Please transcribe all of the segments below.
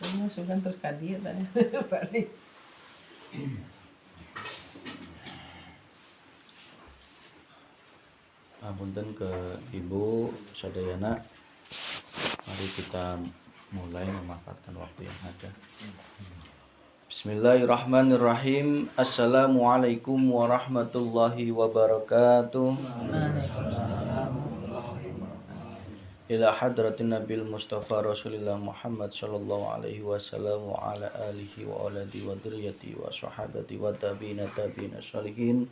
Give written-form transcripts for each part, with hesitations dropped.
Masukkan terus kadia tanya balik. Punten ke Ibu sadayana. Mari kita mulai memanfaatkan waktu yang ada. Bismillahirrahmanirrahim. Assalamualaikum warahmatullahi wabarakatuh. Ila hadratin Nabil Mustafa Rasulillah Muhammad sallallahu alaihi wasallam wa ala alihi wa aladi wa dzurriyyati wa sahabati wa tabi'ina sholihin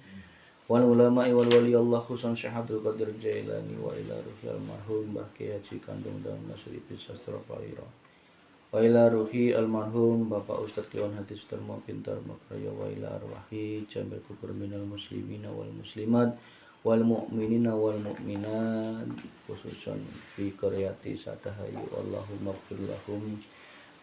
wal ulama'i wal wali Allah khususan Syekh Abdul Qadir Jailani wa ila ruhi almarhum Mbah Kiai Haji Kandung dan Nasri bin Sastra Paira wa ila ruhi almarhum Bapak Ustadz Kliwon Hati Sutarmo Pintar Makraya wa ila arwahi jamil kubur minal muslimina wal muslimat wal mu'minina wal mu'minat khususan fi qaryati Sadahayu Allahumma ighfir lahum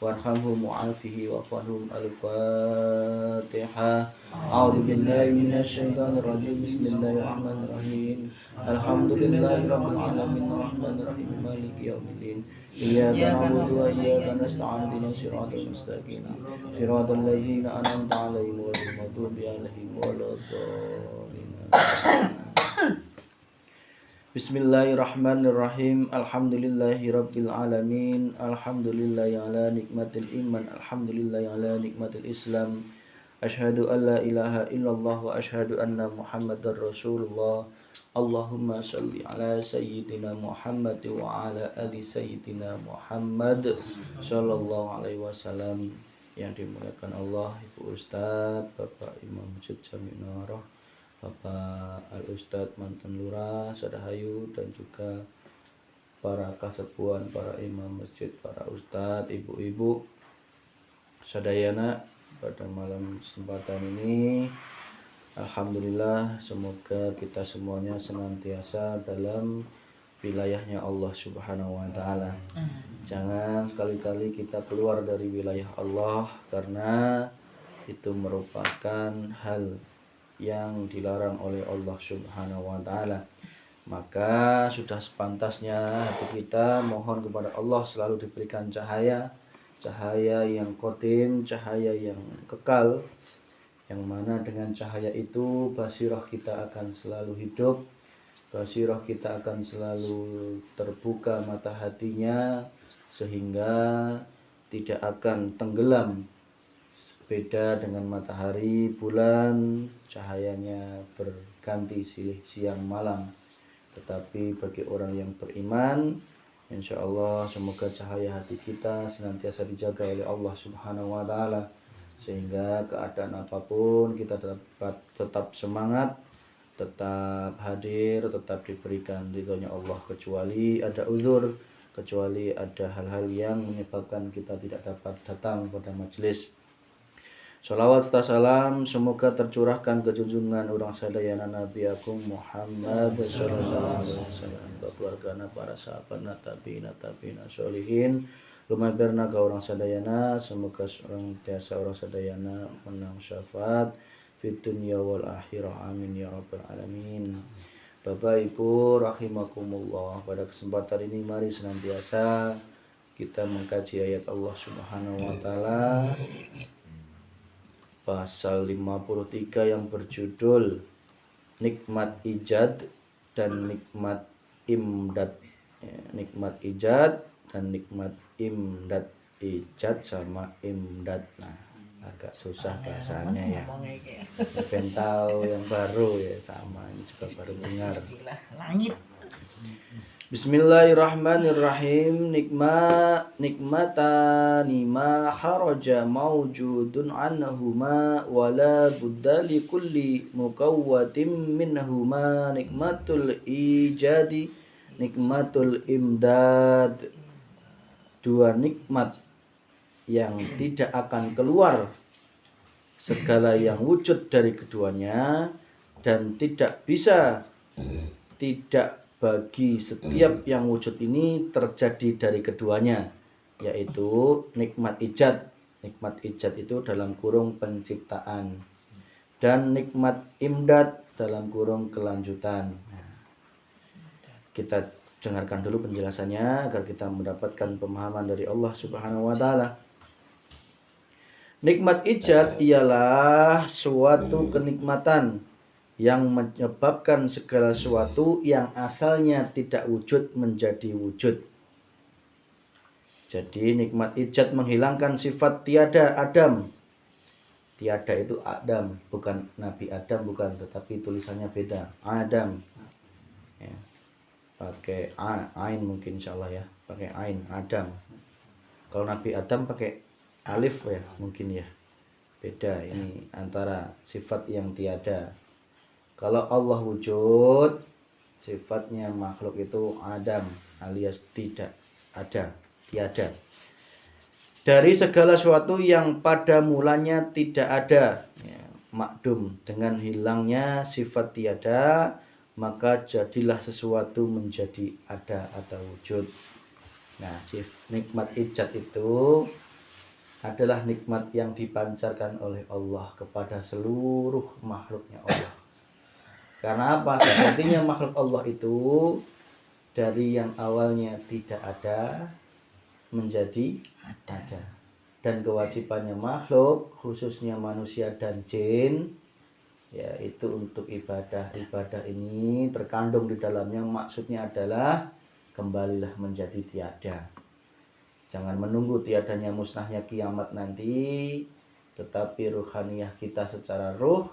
warhamhum wa'afihi wa'afahum. Al-Fatihah. A'udzu billahi minasy syaithanir rajim. Bismillahirrahmanirrahim. Alhamdulillahirabbil alamin arrahmanir rahim maliki yaumiddin. Iyyaka na'budu wa iyyaka nasta'in ihdinas siratal mustaqim. Siratal ladzina an'amta 'alaihim ghairil maghdubi 'alaihim waladdallin. Bismillahirrahmanirrahim. Alhamdulillahi rabbil alamin. Alhamdulillahi ala nikmatil iman. Alhamdulillahi ala nikmatil islam. Asyhadu an la ilaha illallah wa asyhadu anna muhammadar rasulullah. Allahumma salli ala sayyidina Muhammad wa ala ali sayyidina Muhammad sallallahu alaihi wasallam. Yang dimuliakan Allah, Ibu Ustadz, Bapak Imam Masjid Jami' Nurah, Bapak Al-Ustadz Mantan Lurah Sadahayu, dan juga para kasepuan, para imam masjid, para ustadz, ibu-ibu sadayana pada malam kesempatan ini. Alhamdulillah, semoga kita semuanya senantiasa dalam wilayahnya Allah Subhanahu wa Ta'ala. Jangan sekali-kali kita keluar dari wilayah Allah, karena itu merupakan hal yang dilarang oleh Allah Subhanahu wa Ta'ala. Maka sudah sepantasnya hati kita mohon kepada Allah selalu diberikan cahaya yang qadim, cahaya yang kekal, yang mana dengan cahaya itu basirah kita akan selalu hidup, basirah kita akan selalu terbuka mata hatinya, sehingga tidak akan tenggelam. Beda dengan matahari, bulan, cahayanya berganti silih siang malam. Tetapi bagi orang yang beriman, insya Allah semoga cahaya hati kita senantiasa dijaga oleh Allah Subhanahu wa Ta'ala, sehingga keadaan apapun kita dapat tetap semangat, tetap hadir, tetap diberikan ridhonya Allah, kecuali ada uzur, kecuali ada hal-hal yang menyebabkan kita tidak dapat datang pada majelis. Sholawat serta salam semoga tercurahkan ke junjungan orang sadayana Nabi Agung Muhammad sallallahu alaihi wasallam, ke keluargana, para sahabat, tabi'in sholihin, lumampirna ke orang sadayana. Semoga orang tiasa orang sadayana menang syafaat fid dunya wal akhirah, amin ya rabbal alamin. Bapak Ibu rahimakumullah, pada kesempatan ini mari senantiasa kita mengkaji ayat Allah Subhanahu wa Ta'ala, pasal 53 yang berjudul nikmat ijad dan nikmat imdad. Nikmat ijad dan nikmat imdad. Ijad sama imdad, nah agak susah bahasanya ya. Pentau yang baru ya, sama ini juga baru dengar Istilah langit. Bismillahirrahmanirrahim. Nikmatani ma kharaja mawjudun anhuma wala budda li kulli mukawwatin minhuma, nikmatul ijadi, nikmatul imdad. Dua nikmat yang tidak akan keluar segala yang wujud dari keduanya, dan tidak bisa, tidak bagi setiap yang wujud ini terjadi dari keduanya, yaitu nikmat ijad. Nikmat ijad itu dalam kurung penciptaan, dan nikmat imdad dalam kurung kelanjutan. Kita dengarkan dulu penjelasannya agar kita mendapatkan pemahaman dari Allah Subhanahu wa Ta'ala. Nikmat ijad ialah suatu kenikmatan yang menyebabkan segala sesuatu yang asalnya tidak wujud menjadi wujud. Jadi nikmat ijad menghilangkan sifat tiada Adam. Tiada itu Adam, bukan Nabi Adam, bukan, tetapi tulisannya beda. Adam. Ya. Pakai ain mungkin insyaallah ya, pakai ain Adam. Kalau Nabi Adam pakai alif ya, mungkin ya. Beda ini antara sifat yang tiada. Kalau Allah wujud, sifatnya makhluk itu Adam alias tidak ada, tiada. Dari segala sesuatu yang pada mulanya tidak ada, ya, makdum, dengan hilangnya sifat tiada, maka jadilah sesuatu menjadi ada atau wujud. Nah, nikmat ijad itu adalah nikmat yang dipancarkan oleh Allah kepada seluruh makhluknya Allah. Karena apa? Sejatinya makhluk Allah itu dari yang awalnya tidak ada menjadi ada. Dan kewajibannya makhluk, khususnya manusia dan jin, yaitu untuk ibadah. Ibadah ini terkandung di dalamnya, maksudnya adalah kembalilah menjadi tiada. Jangan menunggu tiadanya musnahnya kiamat nanti, tetapi ruhaniyah kita secara ruh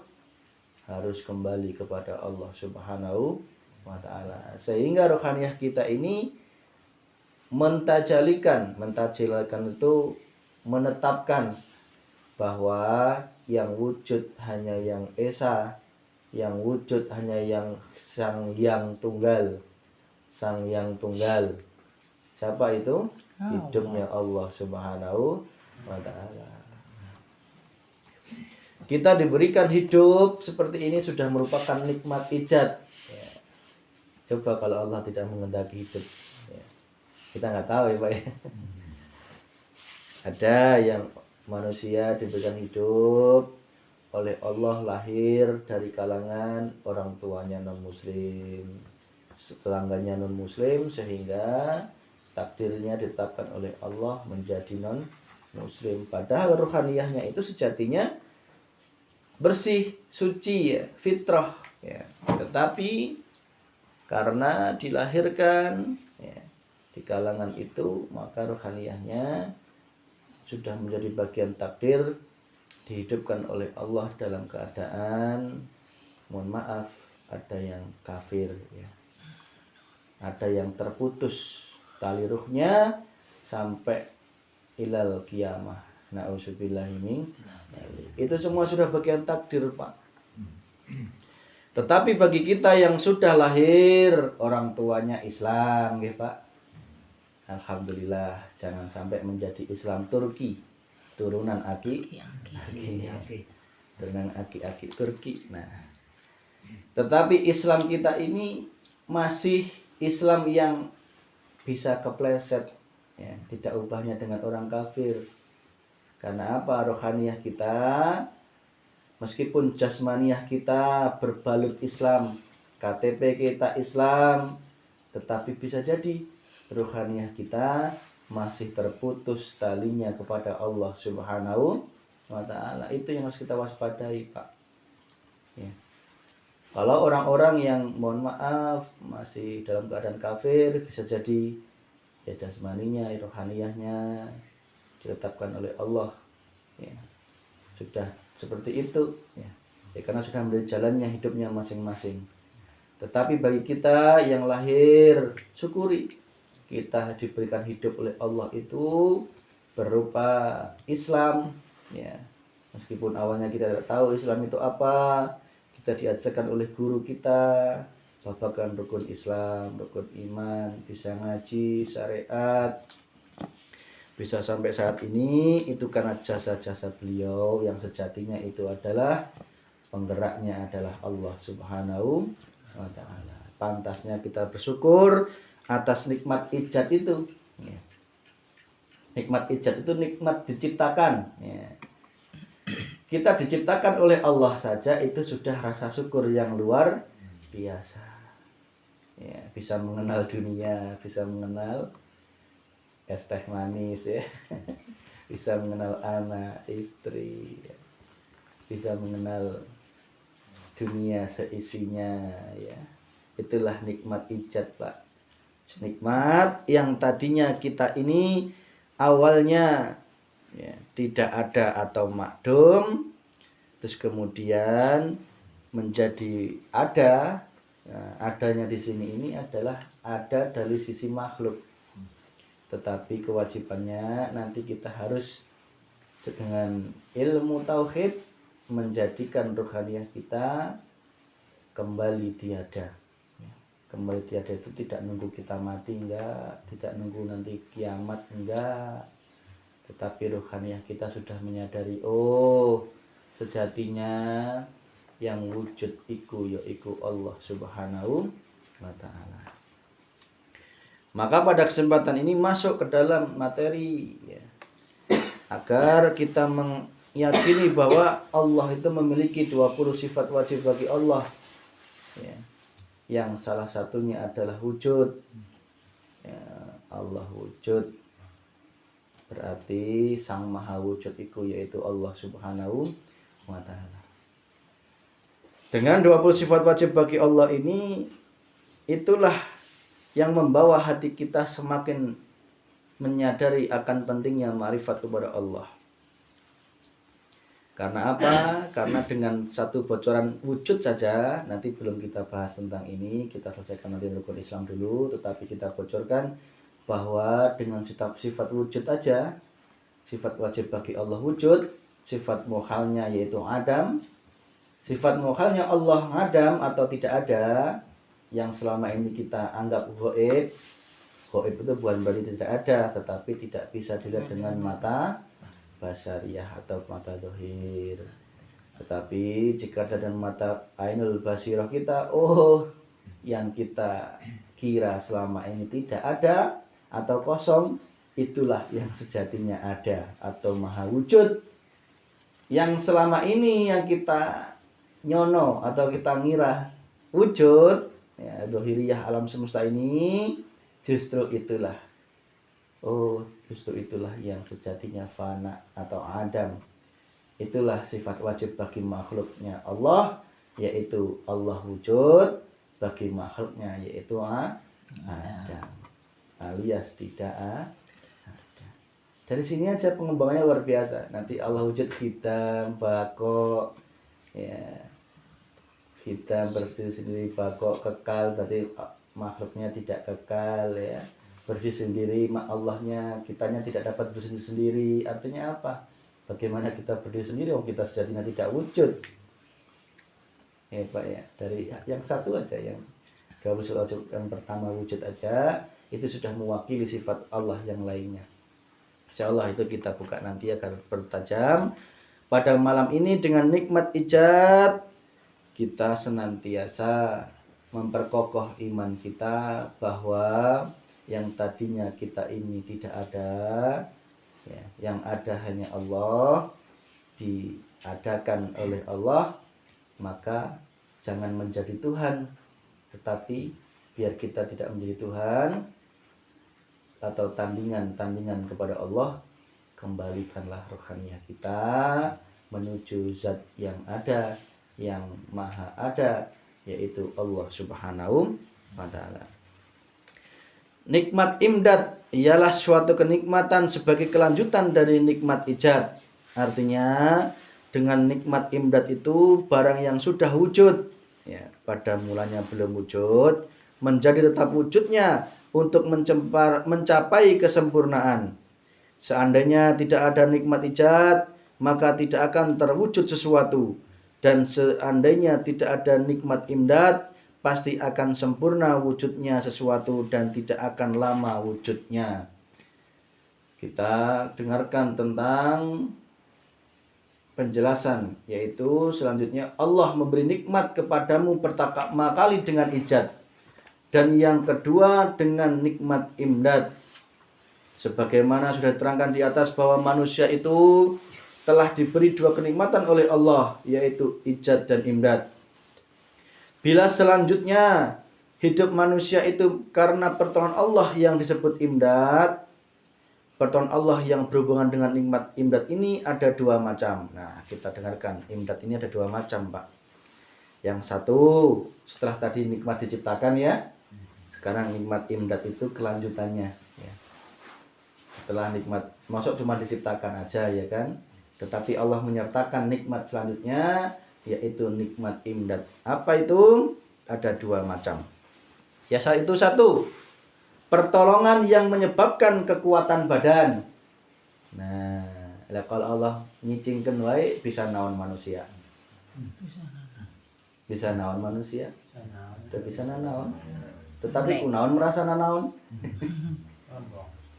harus kembali kepada Allah Subhanahu wa ta'ala. Sehingga ruhaniyah kita ini mentajalikan itu menetapkan bahwa yang wujud hanya yang esa, yang wujud hanya yang sang yang tunggal. Sang yang tunggal. Siapa itu? Hidupnya Allah Subhanahu wa ta'ala. Kita diberikan hidup seperti ini sudah merupakan nikmat ijad. Ya. Coba kalau Allah tidak mengendaki hidup, ya. Kita nggak tahu ya Pak ya. Ada yang manusia diberikan hidup oleh Allah, lahir dari kalangan orang tuanya non muslim, tetangganya non muslim, sehingga takdirnya ditetapkan oleh Allah menjadi non muslim. Padahal ruhaniyahnya itu sejatinya bersih, suci, ya, fitrah, ya. Tetapi karena dilahirkan, ya, di kalangan itu, maka ruhaniyahnya sudah menjadi bagian takdir, dihidupkan oleh Allah dalam keadaan, mohon maaf, ada yang kafir, ya. Ada yang terputus tali ruhnya sampai ilal kiamah. Na'udzubillahi min dzalik. Itu semua sudah bagian takdir, Pak. Tetapi bagi kita yang sudah lahir orang tuanya Islam, ya Pak, alhamdulillah, jangan sampai menjadi Islam Turki, turunan aki, turunan aki Turki. Nah, tetapi Islam kita ini masih Islam yang bisa kepleset, ya, tidak ubahnya dengan orang kafir. Karena apa? Rohaniyah kita, meskipun jasmaniyah kita berbalut Islam, KTP kita Islam, tetapi bisa jadi rohaniyah kita masih terputus talinya kepada Allah Subhanahu wa ta'ala. Itu yang harus kita waspadai, Pak. Ya. Kalau orang-orang yang mohon maaf masih dalam keadaan kafir, bisa jadi ya jasmaninya, rohaniyahnya ditetapkan oleh Allah, ya, sudah seperti itu, ya. Ya, karena sudah menjadi jalannya hidupnya masing-masing. Tetapi bagi kita yang lahir, syukuri kita diberikan hidup oleh Allah itu berupa Islam, ya. Meskipun awalnya kita tidak tahu Islam itu apa, kita diajarkan oleh guru kita babakan rukun Islam, rukun iman, bisa ngaji, syariat, bisa sampai saat ini, itu karena jasa-jasa beliau yang sejatinya itu adalah penggeraknya adalah Allah Subhanahu wa ta'ala. Pantasnya kita bersyukur atas nikmat ijad itu, ya. Nikmat ijad itu nikmat diciptakan, ya. Kita diciptakan oleh Allah saja itu sudah rasa syukur yang luar biasa, ya. Bisa mengenal dunia, bisa mengenal es teh manis, ya. bisa mengenal anak, istri, bisa mengenal dunia seisinya ya. Itulah nikmat ijad, Pak. Nikmat yang tadinya kita ini awalnya ya, tidak ada atau makdum, terus kemudian menjadi ada. Nah, adanya di sini ini adalah ada dari sisi makhluk, tetapi kewajibannya nanti kita harus dengan ilmu tauhid menjadikan rohaniah kita kembali tiada. Kembali tiada itu tidak nunggu kita mati, enggak, tidak nunggu nanti kiamat, enggak, tetapi rohaniah kita sudah menyadari, oh sejatinya yang wujud iku yaiku Allah Subhanahu wa ta'ala. Maka pada kesempatan ini masuk ke dalam materi ya, agar kita meyakini bahwa Allah itu memiliki 20 sifat wajib bagi Allah ya, yang salah satunya adalah wujud ya, Allah wujud berarti sang maha wujud itu yaitu Allah Subhanahu wa ta'ala. Dengan 20 sifat wajib bagi Allah ini, itulah yang membawa hati kita semakin menyadari akan pentingnya ma'rifat kepada Allah. Karena apa? Karena dengan satu bocoran wujud saja, nanti belum kita bahas tentang ini, kita selesaikan nanti rukun Islam dulu, tetapi kita bocorkan bahwa dengan sifat wujud aja, sifat wajib bagi Allah wujud, sifat mukhalnya yaitu Adam, sifat mukhalnya Allah Adam atau tidak ada, yang selama ini kita anggap ghaib. Ghaib itu bukan berarti tidak ada, tetapi tidak bisa dilihat dengan mata basariyah atau mata zahir. Tetapi jika dengan mata ainul basirah kita, oh yang kita kira selama ini tidak ada atau kosong, itulah yang sejatinya ada atau maha wujud. Yang selama ini yang kita nyono atau kita ngira wujud ya, zahiriyah alam semesta ini, justru itulah, oh justru itulah yang sejatinya fana atau adam. Itulah sifat wajib bagi makhluknya Allah, yaitu Allah wujud, bagi makhluknya yaitu Adam alias tidak ada. Dari sini aja pengembangannya luar biasa. Nanti Allah wujud hitam, bakok ya, hitam berdiri sendiri, bakok kekal, berarti makhluknya tidak kekal ya. Berdiri sendiri, Allahnya, kitanya tidak dapat berdiri sendiri. Artinya apa? Bagaimana kita berdiri sendiri? Oh, kita sejatinya tidak wujud. Ya Pak ya, dari yang satu aja, yang yang pertama wujud aja, itu sudah mewakili sifat Allah yang lainnya. Insya Allah itu kita buka nanti agar bertajam. Pada malam ini dengan nikmat ijad, kita senantiasa memperkokoh iman kita bahwa yang tadinya kita ini tidak ada ya, yang ada hanya Allah, diadakan oleh Allah. Maka jangan menjadi Tuhan, tetapi biar kita tidak menjadi Tuhan atau tandingan kepada Allah, kembalikanlah rohaniah kita menuju zat yang ada, yang maha ada, yaitu Allah Subhanahu wa ta'ala. Nikmat imdad ialah suatu kenikmatan sebagai kelanjutan dari nikmat ijad. Artinya dengan nikmat imdad itu barang yang sudah wujud ya, pada mulanya belum wujud, menjadi tetap wujudnya untuk mencapai kesempurnaan. Seandainya tidak ada nikmat ijad, maka tidak akan terwujud sesuatu. Dan seandainya tidak ada nikmat imdad, pasti akan sempurna wujudnya sesuatu dan tidak akan lama wujudnya. Kita dengarkan tentang penjelasan, yaitu selanjutnya Allah memberi nikmat kepadamu pertama kali dengan ijad, dan yang kedua dengan nikmat imdad. Sebagaimana sudah diterangkan di atas bahwa manusia itu telah diberi dua kenikmatan oleh Allah, yaitu ijad dan imdad. Bila selanjutnya hidup manusia itu karena pertolongan Allah yang disebut imdad, pertolongan Allah yang berhubungan dengan nikmat imdad ini ada dua macam. Nah, kita dengarkan. Imdad ini ada dua macam, Pak. Yang satu, setelah tadi nikmat diciptakan ya, sekarang nikmat imdad itu kelanjutannya. Ya. Setelah nikmat, masuk cuma diciptakan aja ya kan. Tetapi Allah menyertakan nikmat selanjutnya, yaitu nikmat imdad. Apa itu? Ada dua macam. Ya, itu satu, pertolongan yang menyebabkan kekuatan badan. Nah, kalau Allah nyicingkan wae bisa naon manusia. Bisa naon manusia. Bisa naon. Tetapi kunaon merasa naon.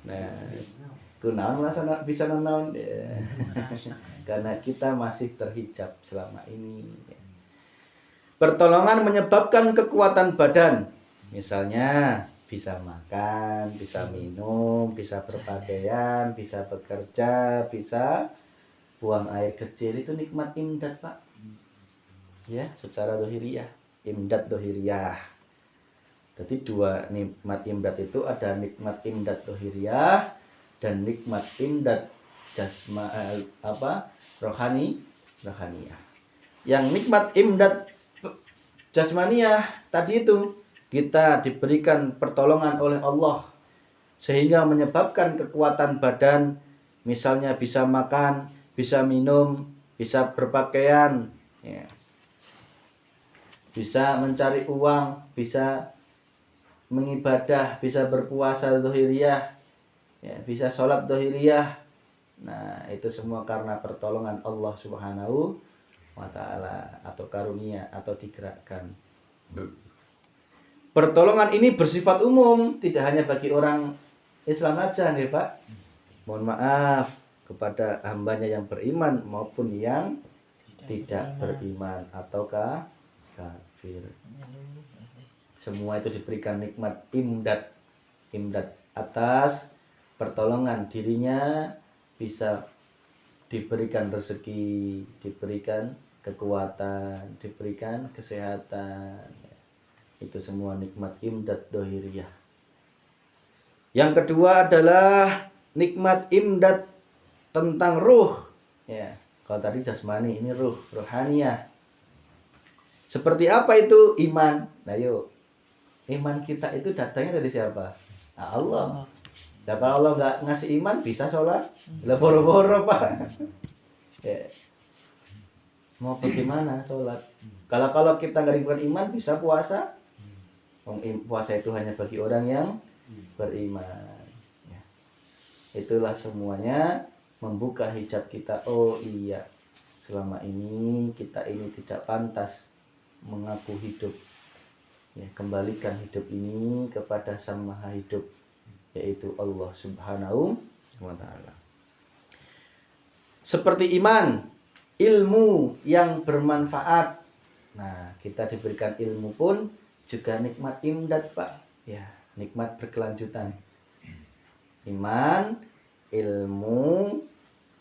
Nah, kunaon merasa bisa naon. Karena kita masih terhijab selama ini. Pertolongan menyebabkan kekuatan badan. Misalnya bisa makan, bisa minum, bisa berpakaian, bisa bekerja, bisa buang air kecil. Itu nikmat imdad, Pak. Ya, secara dohiriyah. Imdad dohiriyah. Jadi dua nikmat imdad itu ada nikmat imdad dohiriyah dan nikmat imdad rohaniyah. Yang nikmat imdad jasmaniyah tadi itu kita diberikan pertolongan oleh Allah sehingga menyebabkan kekuatan badan, misalnya bisa makan, bisa minum, bisa berpakaian, ya. Bisa mencari uang, bisa mengibadah, bisa berpuasa dohiriyah, ya, bisa sholat dohiriyah. Nah, itu semua karena pertolongan Allah Subhanahu wa ta'ala atau karunia atau digerakkan. Pertolongan ini bersifat umum, tidak hanya bagi orang Islam aja nih Pak. Mohon maaf kepada hambanya yang beriman maupun yang tidak beriman atau kafir. Semua itu diberikan nikmat imdad atas pertolongan dirinya, bisa diberikan rezeki, diberikan kekuatan, diberikan kesehatan. Itu semua nikmat imdad dohiriyah. Yang kedua adalah nikmat imdad tentang ruh. Ya, kalau tadi jasmani, ini ruh, rohaniyah. Seperti apa itu iman? Nah, yuk. Iman kita itu datangnya dari siapa? Nah, Allah. Nah, kalau Allah nggak ngasih iman, bisa sholat? Lah boro-boro, Pak. Ya. Mau bagaimana sholat? Kalau kita nggak diberikan iman, bisa puasa? Puasa itu hanya bagi orang yang beriman. Ya. Itulah semuanya membuka hijab kita. Oh iya, selama ini kita ini tidak pantas mengaku hidup. Ya, kembalikan hidup ini kepada Sang Maha Hidup, yaitu Allah Subhanahu wa ta'ala. Seperti iman, ilmu yang bermanfaat. Nah, kita diberikan ilmu pun juga nikmat imdad, Pak. Ya, nikmat berkelanjutan. Iman, ilmu,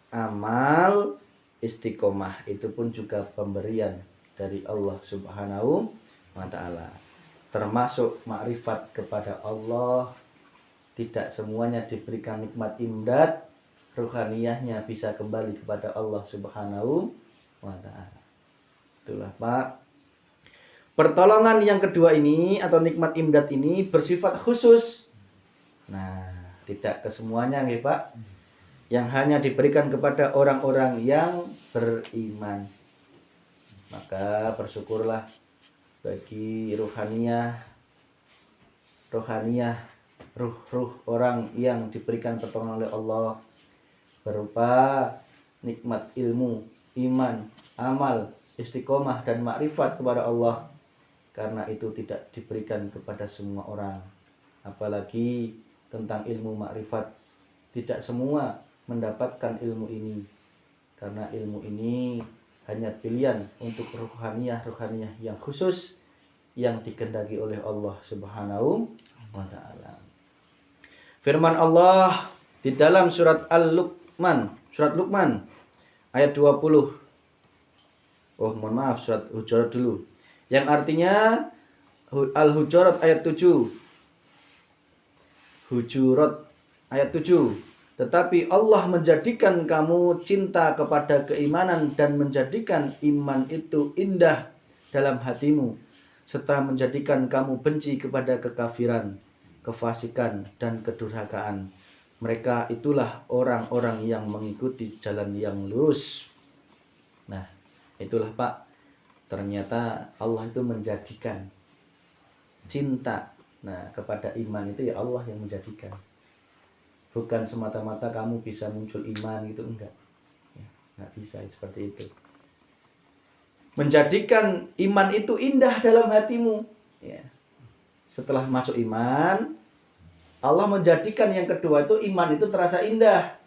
amal, istiqomah, itu pun juga pemberian dari Allah Subhanahu wa ta'ala. Termasuk makrifat kepada Allah. Tidak semuanya diberikan nikmat imdad, ruhaniyahnya bisa kembali kepada Allah Subhanahu wa ta'ala. Itulah, Pak. Pertolongan yang kedua ini atau nikmat imdad ini bersifat khusus. Nah, tidak kesemuanya nih Pak. Yang hanya diberikan kepada orang-orang yang beriman. Maka bersyukurlah bagi ruh-ruh orang yang diberikan pertolongan oleh Allah berupa nikmat ilmu, iman, amal, istiqomah dan makrifat kepada Allah. Karena itu tidak diberikan kepada semua orang. Apalagi tentang ilmu makrifat, tidak semua mendapatkan ilmu ini. Karena ilmu ini hanya pilihan untuk ruhaniyah yang khusus yang dikehendaki oleh Allah Subhanahu wa ta'ala. Firman Allah di dalam surat surat Luqman ayat 20. Mohon maaf, surat Hujurat dulu. Yang artinya Al-Hujurat ayat 7. Hujurat ayat 7. Tetapi Allah menjadikan kamu cinta kepada keimanan dan menjadikan iman itu indah dalam hatimu, serta menjadikan kamu benci kepada kekafiran, kefasikan, dan kedurhakaan. Mereka itulah orang-orang yang mengikuti jalan yang lurus. Nah, itulah Pak, ternyata Allah itu menjadikan cinta kepada iman itu ya Allah yang menjadikan. Bukan semata-mata kamu bisa muncul iman gitu, enggak. Ya, enggak bisa seperti itu. Menjadikan iman itu indah dalam hatimu. Ya. Setelah masuk iman, Allah menjadikan yang kedua itu iman itu terasa indah.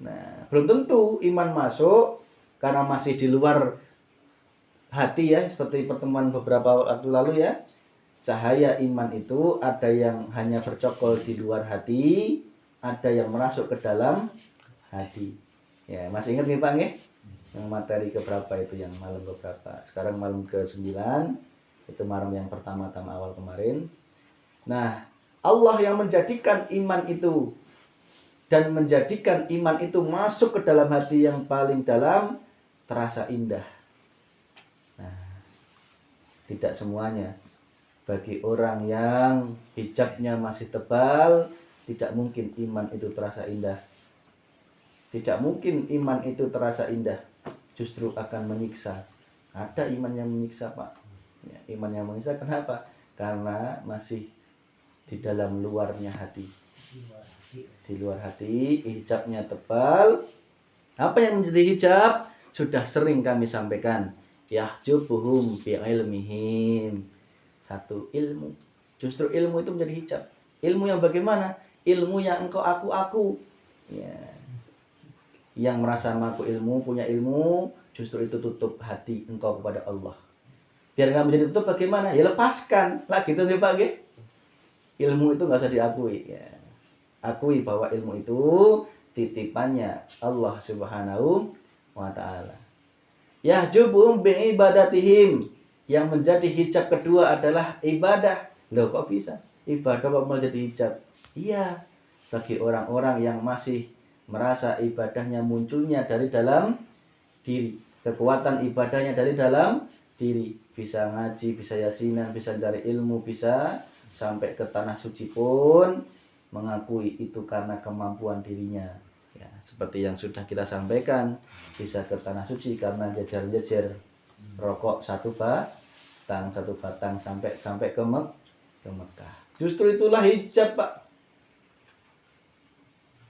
Nah, belum tentu iman masuk karena masih di luar hati ya, seperti pertemuan beberapa waktu lalu ya. Cahaya iman itu ada yang hanya bercokol di luar hati, ada yang merasuk ke dalam hati. Ya, masih ingat nih Pak nggih? Yang materi keberapa itu, yang malam keberapa? Sekarang malam ke-9. Itu malam yang pertama-tama awal kemarin. Nah, Allah yang menjadikan iman itu dan menjadikan iman itu masuk ke dalam hati yang paling dalam terasa indah. Nah, tidak semuanya. Bagi orang yang hijabnya masih tebal, tidak mungkin iman itu terasa indah. Tidak mungkin iman itu terasa indah. Justru akan menyiksa. Ada iman yang menyiksa Pak. Ya, iman yang menyiksa kenapa? Karena masih di dalam luarnya hati. Di luar hati, hijabnya tebal. Apa yang menjadi hijab? Sudah sering kami sampaikan. Yahjubuhum fi ilmihim. Satu, ilmu. Justru ilmu itu menjadi hijab. Ilmu yang bagaimana? Ilmu yang engkau aku. Ya. Yang merasa mampu ilmu, punya ilmu, justru itu tutup hati engkau kepada Allah. Biar nggak menjadi tutup bagaimana? Ya lepaskan. Lah gitu nih Pak. Ilmu itu nggak usah diakui. Ya. Akui bahwa ilmu itu titipannya Allah Subhanahu wa Ta'ala. Yahjubum bi'ibadatihim. Yang menjadi hijab kedua adalah ibadah. Loh kok bisa? Ibadah kok menjadi hijab? Iya, bagi orang-orang yang masih merasa ibadahnya munculnya dari dalam diri. Kekuatan ibadahnya dari dalam diri. Bisa ngaji, bisa yasinan, bisa cari ilmu, bisa sampai ke tanah suci pun mengakui itu karena kemampuan dirinya. Ya, seperti yang sudah kita sampaikan, bisa ke tanah suci karena jejer-jejer rokok satu batang sampai ke Mekah. Justru itulah hijab Pak.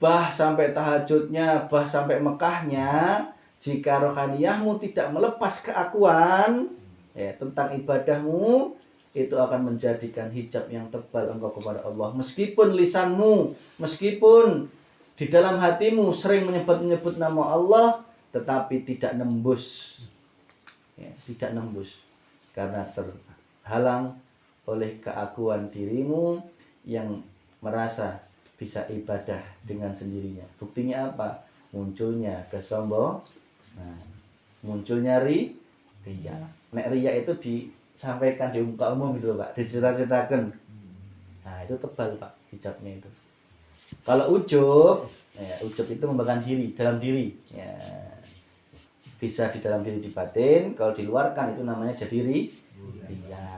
Bah sampai tahajudnya, bah sampai Mekahnya, jika rohaniyahmu tidak melepas keakuan ya, tentang ibadahmu, itu akan menjadikan hijab yang tebal engkau kepada Allah. Meskipun lisanmu, meskipun di dalam hatimu sering menyebut nama Allah, tetapi tidak nembus. Ya, tidak nembus karena terhalang oleh keakuan dirimu yang merasa bisa ibadah dengan sendirinya. Buktinya apa? Munculnya kesombongan, munculnya riya. Nek riya itu disampaikan di muka umum gitu Pak, dicerita-ceritakan. Nah, itu tebal Pak hijabnya itu. Kalau ujub, ya, ujub itu membanggakan diri, dalam diri. Ya. Bisa di dalam diri di batin, kalau diluarkan itu namanya jadi riya.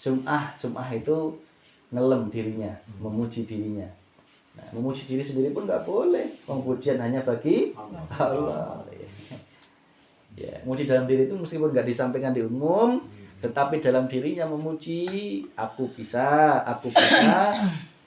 Sum'ah itu ngelem dirinya, memuji dirinya. Nah, memuji diri sendiri pun nggak boleh. Pujian hanya bagi Allah. Ya, memuji dalam diri itu meskipun nggak disampaikan di umum, tetapi dalam dirinya memuji, aku bisa.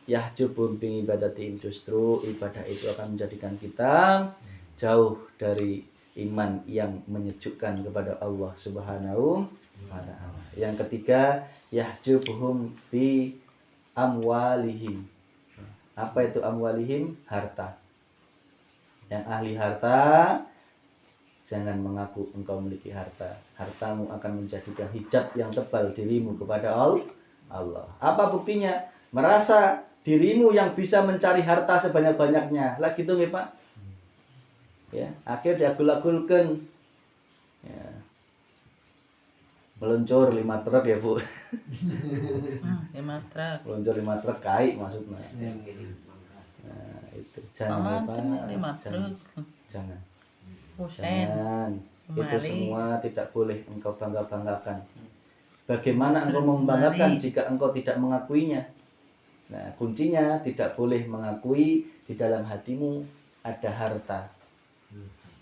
Yahjubum bi ibadatin, justru ibadah itu akan menjadikan kita jauh dari iman yang menyejukkan kepada Allah Subhanahu wa Ta'ala. Yang ketiga, yahjubuhum bi amwalihim. Apa itu amwalihim? Harta. Yang ahli harta, jangan mengaku engkau memiliki harta. Hartamu akan menjadikan hijab yang tebal dirimu kepada Allah. Apa buktinya? Merasa dirimu yang bisa mencari harta sebanyak-banyaknya. Lah gitu nih Pak. Ya, akhir diagul-agulkan. Ya. Meluncur 5 truk ya Bu. 5 truk. Meluncur 5 truk kai maksudnya. Nah, itu jangan Paman Pak. kena 5 Jangan. truk. Jangan. Pusen. Jangan. Itu Kemari. semua tidak boleh engkau bangga-banggakan. Bagaimana engkau Truk membanggakan kemari. jika engkau tidak mengakuinya? Nah, kuncinya tidak boleh mengakui di dalam hatimu ada harta.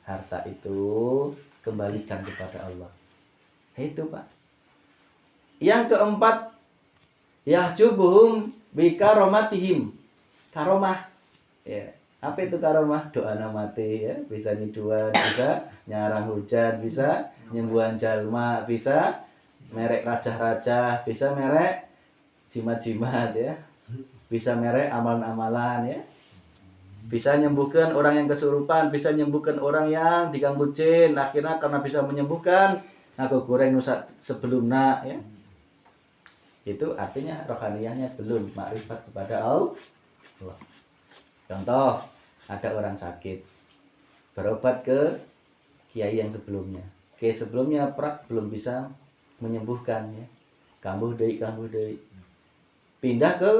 Harta itu kembalikan kepada Allah. Itu Pak. Yang keempat, yahjubuhum bi karomatihim. Karomah. Ya. Apa itu karomah? Doa mati ya, bisa nyiduan, bisa nyarang hujan, bisa nyembuhan jalma, bisa merek raja-raja, bisa merek jimat-jimat ya. Bisa merek amalan-amalan ya. Bisa menyembuhkan orang yang kesurupan, bisa menyembuhkan orang yang diganggu jin. Akhirnya karena bisa menyembuhkan, aku goreng nusa sebelumnya ya. Itu artinya rohaniyahnya belum makrifat kepada Allah. Contoh, ada orang sakit berobat ke kiai yang sebelumnya. Kiai sebelumnya belum bisa menyembuhkan ya. Kambuh deui. Pindah ke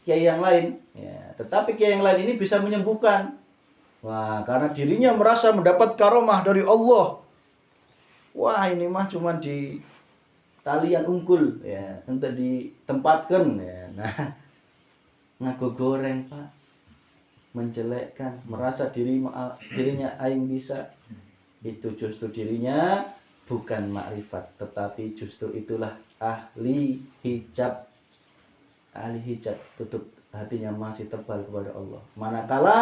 kiai yang lain ya. Tetapi kiai yang lain ini bisa menyembuhkan. Wah, karena dirinya merasa mendapat karomah dari Allah. Wah, ini mah cuma di talian unggul ya, untuk ditempatkan ya. Nah, ngaku goreng Pak, menjelekkan, merasa dirinya aing bisa. Itu justru dirinya bukan makrifat, tetapi justru itulah ahli hijab. Ahli hijab, tutup hatinya masih tebal kepada Allah. Manakala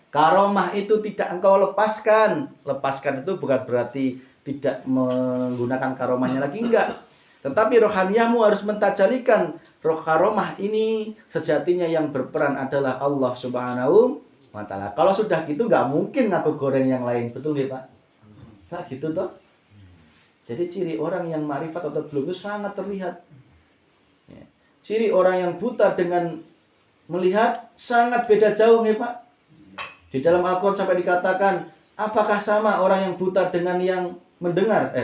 karomah itu tidak engkau lepaskan. Lepaskan itu bukan berarti tidak menggunakan karomahnya lagi, enggak. Tetapi rohaniyahmu harus mentajalikan roh karomah ini sejatinya yang berperan adalah Allah Subhanahu wa Ta'ala. Kalau sudah gitu nggak mungkin ngaku goreng yang lain, betul ya Pak? Nah gitu toh. Jadi ciri orang yang ma'rifat atau belum itu sangat terlihat. Ya. Ciri orang yang buta dengan melihat sangat beda jauh ya Pak. Di dalam Al-Quran sampai dikatakan, apakah sama orang yang buta dengan yang mendengar?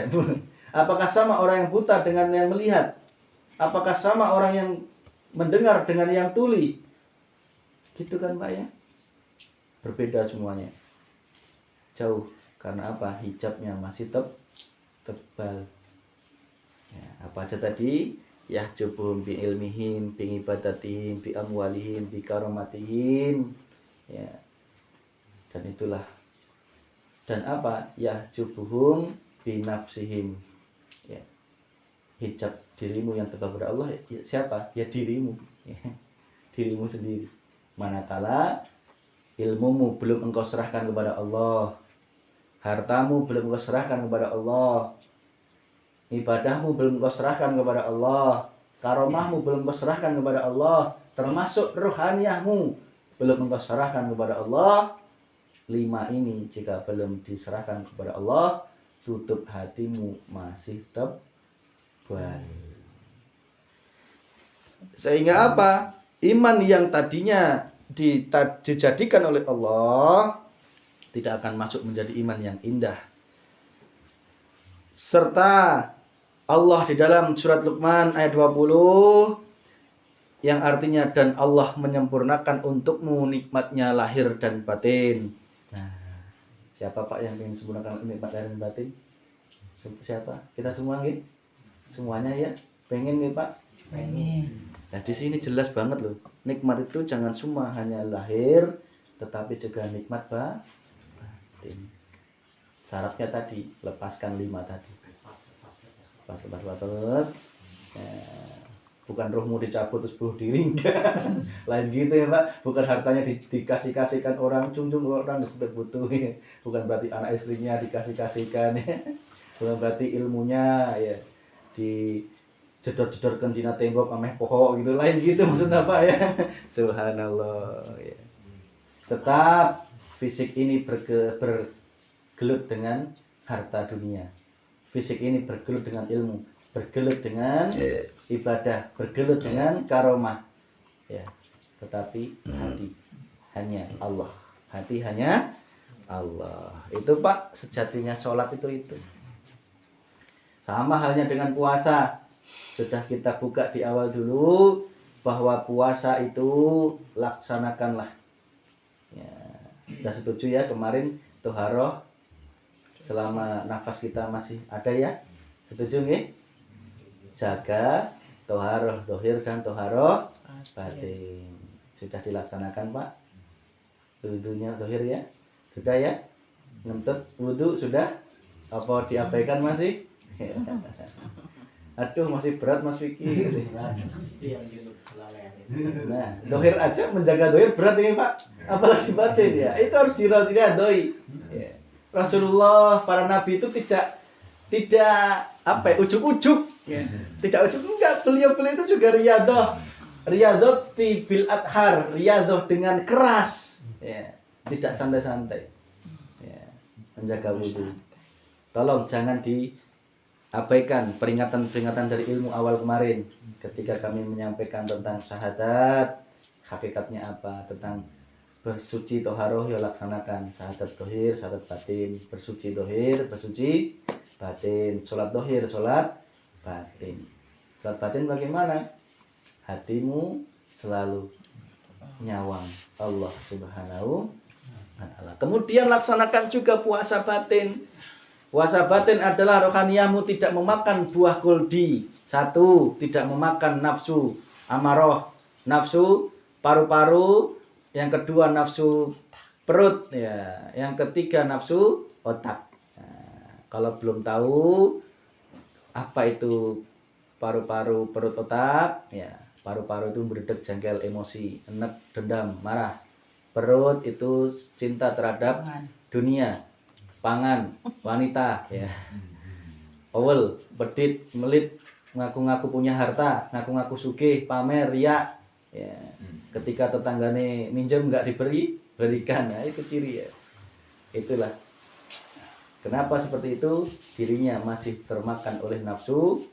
Apakah sama orang yang buta dengan yang melihat? Apakah sama orang yang mendengar dengan yang tuli? Gitu kan Pak ya? Berbeda semuanya. Jauh. Karena apa? Hijabnya masih tebal. Ya, apa aja tadi? Yahjubuhum bi ilmihim, bi ibadatihim, bi amwalihim, bi karomatihim. Ya. Dan itulah. Dan apa? Yahjubuhum bi nafsihim. Ya. Hijab dirimu yang tebal kepada Allah ya, siapa? Ya dirimu ya. Dirimu sendiri. Manakala ilmumu belum engkau serahkan kepada Allah, hartamu belum engkau serahkan kepada Allah, ibadahmu belum engkau serahkan kepada Allah, karomahmu belum engkau serahkan kepada Allah, termasuk rohaniyahmu belum engkau serahkan kepada Allah. 5 ini jika belum diserahkan kepada Allah, tutup hatimu masih tebal. Sehingga apa? Iman yang tadinya dijadikan oleh Allah tidak akan masuk menjadi iman yang indah. Serta Allah di dalam surat Luqman ayat 20 yang artinya dan Allah menyempurnakan untukmu nikmatnya lahir dan batin. Nah, siapa Pak yang ingin sempurnakan nikmat lahir dan batin? Siapa? Kita semua nggih? Semuanya ya? Pengen nggih Pak? Pengen. Nah, di sini jelas banget loh. Nikmat itu jangan cuma hanya lahir, tetapi juga nikmat batin. Syaratnya tadi, lepaskan 5 tadi. Lepas. Bukan rohmu dicabut terus bunuh diri, enggak. Lain gitu ya Pak. Bukan hartanya dikasih-kasihkan orang, cung-cung orang sudah butuh. Bukan berarti anak istrinya dikasih-kasihkan ya. Bukan berarti ilmunya ya jedor-jedorkan dina tembok ameh pohon gitu. Lain gitu maksudnya Pak ya. Subhanallah ya. Tetap fisik ini bergelut dengan harta dunia. Fisik ini bergelut dengan ilmu, bergelut dengan ibadah, bergelut dengan karomah. Ya, tetapi hati hanya Allah. Hati hanya Allah. Itu Pak, sejatinya sholat itu. Sama halnya dengan puasa. Sudah kita buka di awal dulu bahwa puasa itu laksanakanlah Ya, sudah setuju ya kemarin toharoh selama nafas kita masih ada ya? Setuju nggih? Jaga toharoh dohir dan toharoh batin. Sudah dilaksanakan Pak? Wudunya dohir ya? Sudah ya? Ngentut wudu sudah? Apa diabaikan masih? Aduh masih berat Mas Vicky. Nah, dohir aja menjaga dohir berat ini Pak. Apalagi batin ya. Itu harus diradoi. Ya. Rasulullah, para nabi itu tidak apa ya, ujuk-ujuk. Ya. Tidak ujuk enggak. Beliau itu juga riyadhah. Riyadhah bil adhar, riyadhah dengan keras. Ya. Tidak santai-santai. Ya. Menjaga wudu. Tolong jangan diabaikan peringatan-peringatan dari ilmu awal kemarin ketika kami menyampaikan tentang syahadat, hakikatnya apa, tentang bersuci toharoh ya laksanakan syahadat dohir, syahadat batin, bersuci dohir, bersuci batin, sholat dohir, sholat batin. Sholat batin bagaimana? Hatimu selalu nyawang Allah Subhanahu wa ta'ala. Kemudian laksanakan juga puasa batin. Puasa batin adalah rohaniyahmu tidak memakan buah goldi. 1, tidak memakan nafsu amaroh, nafsu paru-paru. Yang kedua nafsu perut, ya. Yang ketiga nafsu otak. Nah, kalau belum tahu apa itu paru-paru, perut, otak, ya. Paru-paru itu berdek, jengkel, emosi, enek, dendam, marah. Perut itu cinta terhadap dunia. Pangan, wanita, ya. Owel, bedit, melit, ngaku-ngaku punya harta, ngaku-ngaku sugih, pamer, riak, ya. Ketika tetanggane minjem nggak berikan, nah itu ciri ya. Itulah. Kenapa seperti itu? Dirinya masih termakan oleh nafsu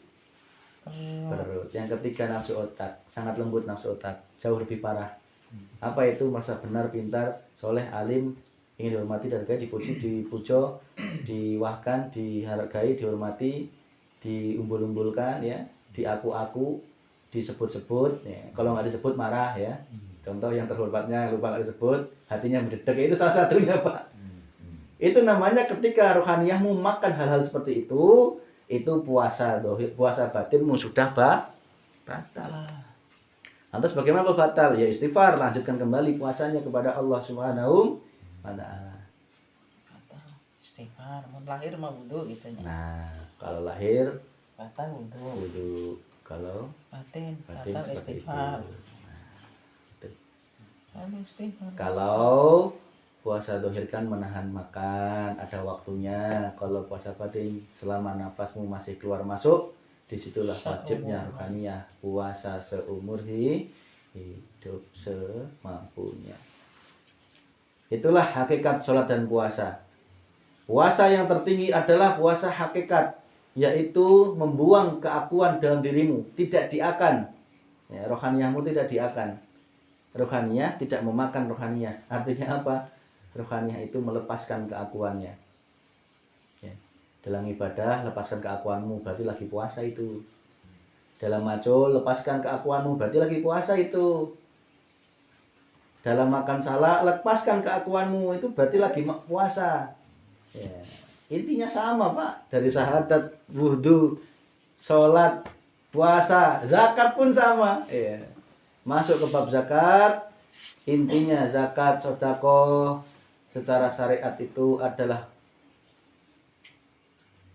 perut. Yang ketiga nafsu otak, sangat lembut nafsu otak, jauh lebih parah. Apa itu? Merasa benar, pintar, soleh, alim, ingin dihormati, dihargai, dipuji, dipujo, diwahkan, dihargai, dihormati, diumbul-umbulkan, ya, diaku-aku, disebut-sebut, ya. Kalau nggak disebut marah, ya. Contoh yang terhormatnya lupa nggak disebut, hatinya berdedek, itu salah satunya Pak. Itu namanya ketika rohaniyahmu makan hal-hal seperti itu puasa dohir, puasa batinmu sudah batal. Lantas bagaimana kalau batal? Ya istighfar, lanjutkan kembali puasanya kepada Allah Subhanahu wa ta'ala. Istighfar, mau lahir mau wudu gitu ya. Nah, kalau lahir Batal wudu. wudu, kalau Batin batin batal seperti istighfar. itu. Lalu istighfar. Kalau puasa dohir kan menahan makan, ada waktunya. Kalau puasa batin selama nafasmu masih keluar masuk, disitulah wajibnya rohaniyah puasa seumur hidup semampunya. Itulah hakikat sholat dan puasa. Puasa yang tertinggi adalah puasa hakikat, yaitu membuang keakuan dalam dirimu, tidak diakan. Ya, rohaniyahmu tidak diakan. Rohaniyah tidak memakan rohaniyah. Artinya apa? Rohaniyah itu melepaskan keakuannya. Ya. Dalam ibadah lepaskan keakuanmu, berarti lagi puasa itu. Dalam macul lepaskan keakuanmu, berarti lagi puasa itu. Dalam makan salah lepaskan keakuanmu, itu berarti lagi puasa. Ya. Intinya sama Pak. Dari syahadat, wudu, sholat, puasa, zakat pun sama. Ya. Masuk ke bab zakat, intinya zakat, sedekah secara syariat itu adalah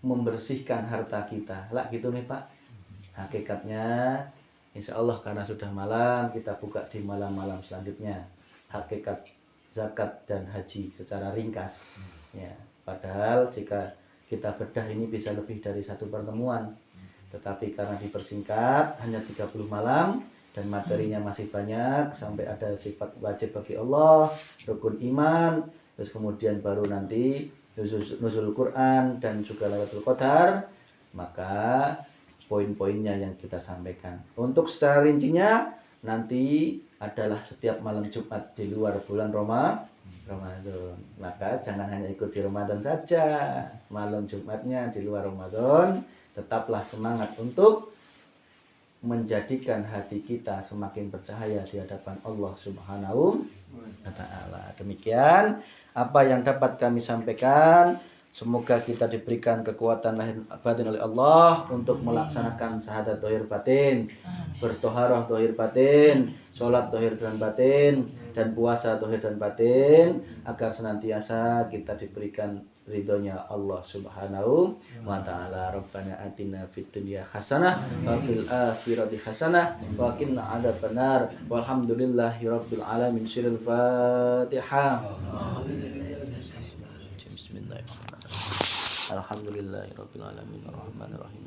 membersihkan harta kita. Lah gitu nih Pak. Hakikatnya insya Allah karena sudah malam, kita buka di malam-malam selanjutnya. Hakikat zakat dan haji secara ringkas. Ya, padahal jika kita bedah ini bisa lebih dari satu pertemuan. Tetapi karena dipersingkat hanya 30 malam dan materinya masih banyak, sampai ada sifat wajib bagi Allah, rukun iman, terus kemudian baru nanti nuzul Quran dan juga Lailatul Qadar, maka poin-poinnya yang kita sampaikan. Untuk secara rincinya nanti adalah setiap malam Jumat di luar bulan Ramadan. Maka jangan hanya ikut di Ramadan saja, malam Jumatnya di luar Ramadan, tetaplah semangat untuk menjadikan hati kita semakin bercahaya di hadapan Allah Subhanahu Ta'ala. Demikian apa yang dapat kami sampaikan. Semoga kita diberikan kekuatan lahir batin oleh Allah untuk melaksanakan syahadat zahir batin, bertoharoh zahir batin, sholat zahir dan batin, dan puasa zahir dan batin, agar senantiasa kita diberikan ridhonya Allah Subhanahu wa ta'ala. Rabbana atina fid dunya hasanah wa fil akhirati hasanah wa qina adzabannar. Walhamdulillahi rabbil alamin. Sirul Fatihah. Bismillahirrahmanirrahim. Alhamdulillahi rabbil alamin arrahmanirrahim.